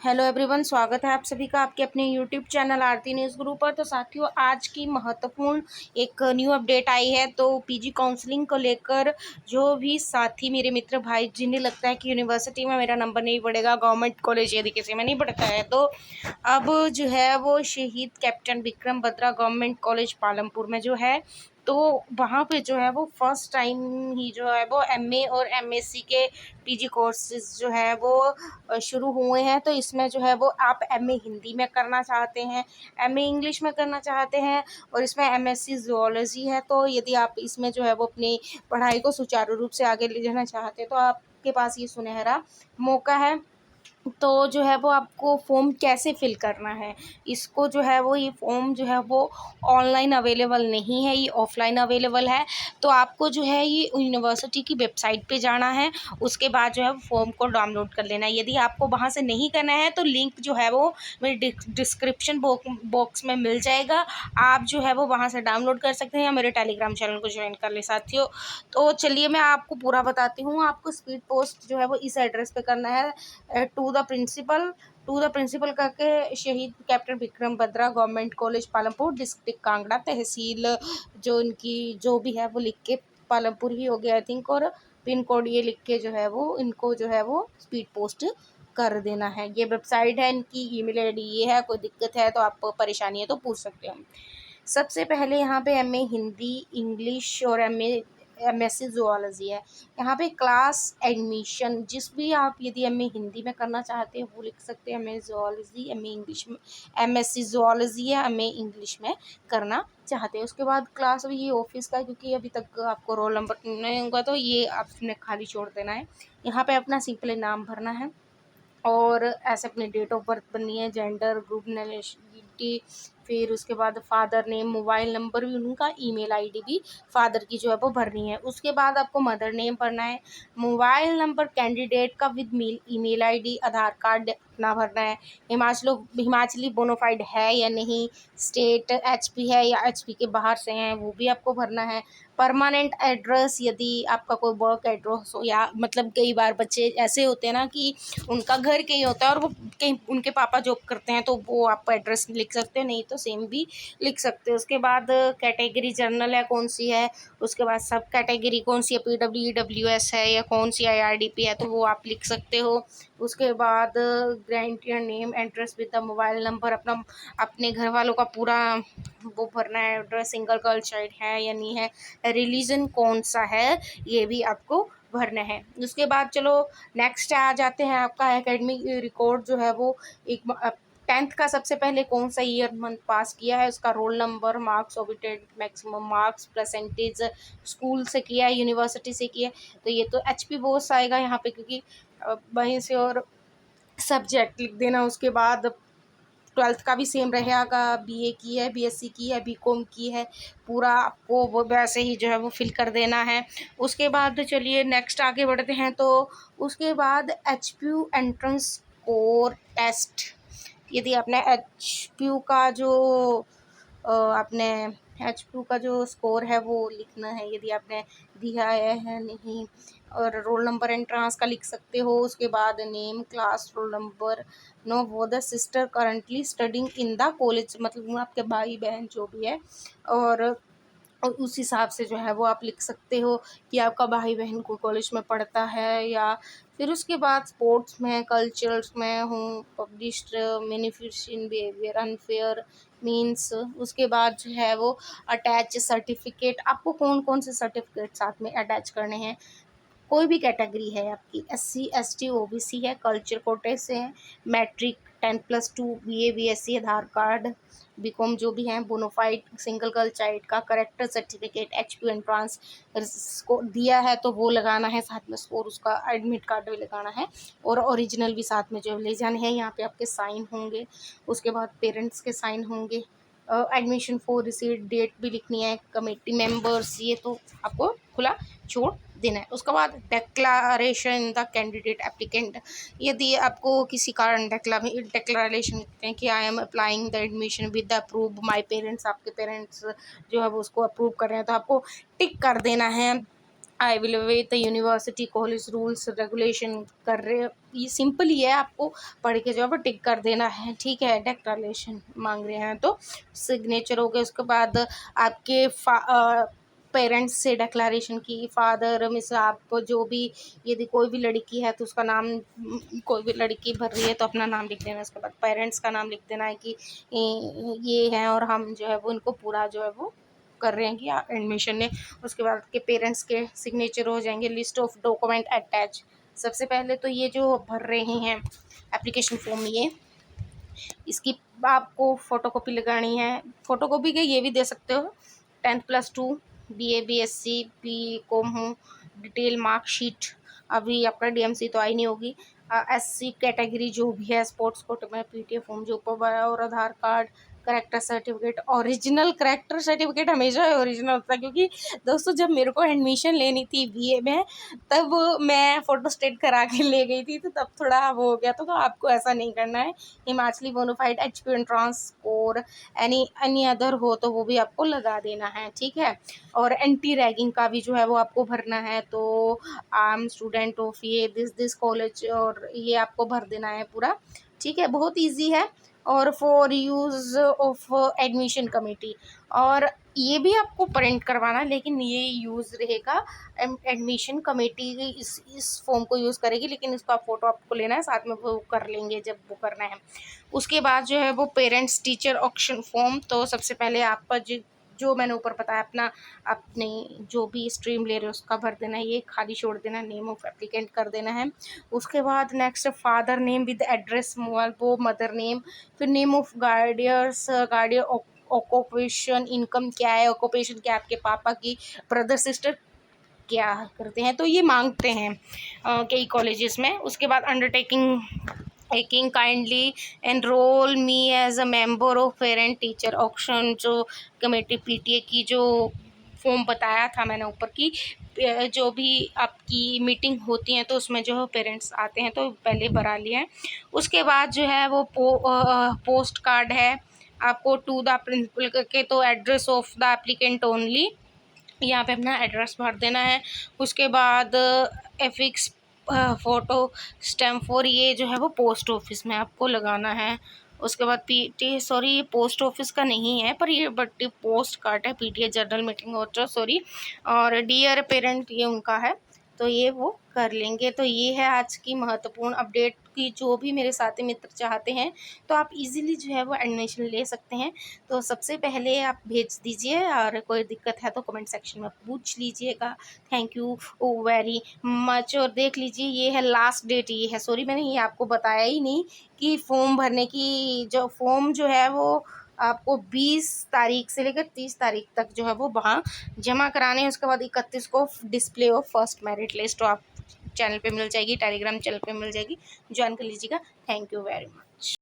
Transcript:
Hello everyone, स्वागत है आप सभी का आपके अपने यूट्यूब चैनल आरती न्यूज़ गुरु पर। तो साथियों, आज की महत्वपूर्ण एक न्यू अपडेट आई है। तो पीजी काउंसलिंग को लेकर जो भी साथी मेरे मित्र भाई जिन्हें लगता है कि यूनिवर्सिटी में मेरा नंबर नहीं पड़ेगा, गवर्नमेंट कॉलेज यदि किसी में नहीं पड़ता है, तो अब जो है वो शहीद captain Vikram Batra government college Palampur में जो है, तो वहाँ पे जो है वो फर्स्ट टाइम ही जो है वो एमए और एमएससी के पीजी कोर्सेज जो है वो शुरू हुए हैं। तो इसमें जो है वो आप एमए हिंदी में करना चाहते हैं, एमए इंग्लिश में करना चाहते हैं और इसमें एमएससी ज़ूलॉजी है। तो यदि आप इसमें जो है वो अपनी पढ़ाई को सुचारू रूप से आगे ले जाना चाहते हैं तो आपके पास ये सुनहरा मौका है। तो जो है वो आपको फॉर्म कैसे फिल करना है, इसको जो है वो ये फॉर्म जो है वो ऑनलाइन अवेलेबल नहीं है, ये ऑफलाइन अवेलेबल है। तो आपको जो है ये यूनिवर्सिटी की वेबसाइट पे जाना है, उसके बाद जो है फॉर्म को डाउनलोड कर लेना है। यदि आपको वहाँ से नहीं करना है तो लिंक जो है वो मेरे डिस्क्रिप्शन बॉक्स में मिल जाएगा। आप जो है वो वहाँ से डाउनलोड कर सकते हैं या मेरे टेलीग्राम चैनल को ज्वाइन कर ले साथियों। तो चलिए मैं आपको पूरा बताती हूँ। आपको स्पीड पोस्ट जो है वो इस एड्रेस पे करना है, टू द प्रिंसिपल करके शहीद captain Vikram Batra government college Palampur, district Kangra, तहसील जो इनकी जो भी है वो लिख के पालमपुर ही हो गया आई थिंक, और पिन कोड ये लिख के जो है वो इनको जो है वो स्पीड पोस्ट कर देना है। ये वेबसाइट है, इनकी ईमेल आईडी ये है। कोई दिक्कत है तो आपको परेशानी है तो पूछ सकते हो। सबसे पहले यहाँ पे एमए हिंदी, इंग्लिश और एमएससी ज़ूलॉजी है। यहाँ पे क्लास एडमिशन जिस भी आप यदि एमए हिंदी में करना चाहते हैं वो लिख सकते हैं एमए ज़ूलॉजी, एमए इंग्लिश में एमएससी ज़ूलॉजी या एमए इंग्लिश में करना चाहते हैं। उसके बाद क्लास अभी ये ऑफिस का है, क्योंकि अभी तक आपको रोल नंबर नहीं होगा तो ये आपने खाली छोड़ देना है। यहाँ पे अपना सिंपल नाम भरना है और ऐसे अपनी डेट ऑफ बर्थ भरनी है, जेंडर, ग्रुप, नेशनलिटी, फिर उसके बाद फादर नेम, मोबाइल नंबर भी उनका, ईमेल आईडी भी फादर की जो है वो भरनी है। उसके बाद आपको मदर नेम भरना है, मोबाइल नंबर कैंडिडेट का with mail email ID, Aadhaar card अपना भरना है, हिमाचली बोनाफाइड है या नहीं, स्टेट एचपी है या एचपी के बाहर से हैं वो भी आपको भरना है, परमानेंट एड्रेस यदि आपका कोई वर्क एड्रेस हो, या मतलब कई बार बच्चे ऐसे होते हैं ना कि उनका घर कहीं होता है और वो कहीं उनके पापा जॉब करते हैं तो वो आप एड्रेस लिख सकते हो, नहीं तो सेम भी लिख सकते हो। उसके बाद कैटेगरी जनरल है कौन सी है, उसके बाद सब कैटेगरी कौन सी है, PWS है या कौन सी IRDP है तो वो आप लिख सकते हो। उसके बाद guarantor name, address with the mobile number, अपने घर वालों का पूरा वो भरना है, एड्रेस, सिंगल गर्ल चाइल्ड है या नहीं है, रिलीजन कौन सा है ये भी आपको भरना है। उसके बाद चलो नेक्स्ट आ जाते हैं, आपका एकेडमिक रिकॉर्ड जो है वो एक 10th का सबसे पहले कौन सा ईयर मंथ पास किया है, उसका roll number, marks, obtained, maximum marks, percentage, school से किया है, यूनिवर्सिटी से किया है। तो ये तो HP बोस आएगा यहाँ पे, क्योंकि वहीं से, और सब्जेक्ट लिख देना। उसके बाद 12th का भी सेम रहेगा, BA की है, BSc की है, BCom की है, पूरा आपको वो वैसे ही जो है वो फिल कर देना है। उसके बाद चलिए नेक्स्ट आगे बढ़ते हैं। तो उसके बाद HPU एंट्रेंस कोर टेस्ट, यदि आपने HPU का जो आपने HPU का जो स्कोर है वो लिखना है, यदि आपने दिया है नहीं, और रोल नंबर एंट्रांस का लिख सकते हो। उसके बाद नेम, क्लास, रोल नंबर, नो वो the sister currently studying in the college, मतलब आपके भाई बहन जो भी है, और उस हिसाब से जो है वो आप लिख सकते हो कि आपका भाई बहन को कॉलेज में पढ़ता है या। फिर उसके बाद स्पोर्ट्स में, कल्चर्स में हूँ, पब्लिश्ड, मैनिफिशियन बिहेवियर, अनफेयर मीन्स। उसके बाद जो है वो अटैच सर्टिफिकेट, आपको कौन कौन से सर्टिफिकेट साथ में अटैच करने हैं। कोई भी कैटेगरी है आपकी, SC ST OBC है, कल्चर कोटे से है, मैट्रिक 10+2 BA BSc, आधार कार्ड, BCom जो भी हैं, बोनोफाइड, सिंगल गर्ल चाइल्ड का करेक्टर सर्टिफिकेट, HPU एंट्रांस को दिया है तो वो लगाना है साथ में, और उसका एडमिट कार्ड भी लगाना है और ओरिजिनल भी साथ में जो ले जाने हैं। यहाँ पे आपके साइन होंगे, उसके बाद पेरेंट्स के साइन होंगे, एडमिशन फॉर रिसीट डेट भी लिखनी है, कमेटी मेंबर्स, ये तो आपको खुला छूट देना है। उसके बाद डिक्लेरेशन द कैंडिडेट एप्लीकेंट, यदि आपको किसी कारण डिक्लेरेशन लिखते हैं कि I am applying the admission with the approve my parents, आपके पेरेंट्स जो है वो उसको अप्रूव कर रहे हैं तो आपको टिक कर देना है। I will await the university college rules regulation कर रहे, ये सिंपल ही है, आपको पढ़ के जो है वो टिक कर देना है, ठीक है। डेक्लेरेशन मांग रहे हैं तो सिग्नेचर हो गया। उसके बाद आपके पेरेंट्स से डिक्लेरेशन की, फादर मिस, आप जो भी, यदि कोई भी लड़की है तो उसका नाम, कोई भी लड़की भर रही है तो अपना नाम लिख देना। उसके बाद पेरेंट्स का नाम लिख देना है कि ये है और हम जो है वो इनको पूरा जो है वो कर रहे हैं कि एडमिशन ने। उसके बाद के पेरेंट्स के सिग्नेचर हो जाएंगे। लिस्ट ऑफ डॉक्यूमेंट अटैच, सबसे पहले तो ये जो भर रहे हैं एप्लीकेशन फॉर्म, इसकी आपको फ़ोटोकॉपी लगानी है। फ़ोटोकॉपी के ये भी दे सकते हो, 10+2 BA BSc BCom हो, डिटेल मार्कशीट, अभी आपका DMC तो आई नहीं होगी। SC कैटेगरी जो भी है, स्पोर्ट्स कोटे में PTA फॉर्म जो ऊपर, और Aadhaar card, character certificate. Original character certificate हमेशा ओरिजिनल होता है, क्योंकि दोस्तों जब मेरे को एडमिशन लेनी थी BA में, तब मैं फ़ोटो स्टेट करा के ले गई थी, तो तब थोड़ा वो हो गया था। तो आपको ऐसा नहीं करना है। Himachali bonafide, HP entrance score, any other हो तो वो भी आपको लगा देना है, ठीक है। और एंटी रैगिंग का भी जो है वो आपको भरना है। तो आई एम स्टूडेंट ऑफ ये दिस कॉलेज, और ये आपको भर देना है पूरा, ठीक है। बहुत ईजी है। और for use of admission committee, और ये भी आपको प्रिंट करवाना है, लेकिन ये यूज़ रहेगा, एडमिशन कमेटी इस फॉर्म को यूज़ करेगी, लेकिन इसका फ़ोटो आपको लेना है, साथ में वो कर लेंगे जब वो करना है। उसके बाद जो है वो पेरेंट्स टीचर ऑक्शन फॉर्म, तो सबसे पहले आपका जो मैंने ऊपर बताया, अपने जो भी स्ट्रीम ले रहे हो उसका भर देना है, ये खाली छोड़ देना, नेम ऑफ एप्लीकेंट कर देना है। उसके बाद next father name with address, mobile, वो मदर नेम, फिर नेम ऑफ गार्डियर ऑक्यूपेशन, इनकम क्या है, ऑक्यूपेशन क्या है आपके पापा की, ब्रदर सिस्टर क्या करते हैं, तो ये मांगते हैं कई कॉलेजेस में। उसके बाद undertaking taking kindly enrol me as a member of parent teacher auction जो कमेटी PTA की जो फॉर्म बताया था मैंने ऊपर की, जो भी आपकी मीटिंग होती है तो उसमें जो है पेरेंट्स आते हैं, तो पहले भरा लिया है। उसके बाद जो है वो पोस्ट कार्ड है आपको टू द प्रिंसिपल करके, तो address of the applicant only, यहाँ पे अपना एड्रेस भर देना है। उसके बाद एफिक्स फ़ोटो स्टैम्प फॉर, ये जो है वो पोस्ट ऑफिस में आपको लगाना है। उसके बाद PTA, सॉरी ये पोस्ट ऑफिस का नहीं है, पर ये बट पोस्ट कार्ड है, PTA general meeting voucher, sorry. और डियर पेरेंट ये उनका है, तो ये वो कर लेंगे। तो ये है आज की महत्वपूर्ण अपडेट की, जो भी मेरे साथी मित्र चाहते हैं तो आप इजीली जो है वो एडमिशन ले सकते हैं। तो सबसे पहले आप भेज दीजिए, और कोई दिक्कत है तो कमेंट सेक्शन में पूछ लीजिएगा। Thank you very much. और देख लीजिए ये है लास्ट डेट, ये है, सॉरी मैंने ये आपको बताया ही नहीं कि फॉर्म भरने की, जो फॉर्म जो है वो आपको 20 तारीख से लेकर 30 तारीख तक जो है वो वहाँ जमा कराने हैं। उसके बाद 31 को display of first merit list, तो आप चैनल पे मिल जाएगी, टेलीग्राम चैनल पे मिल जाएगी, ज्वाइन कर लीजिएगा। Thank you very much.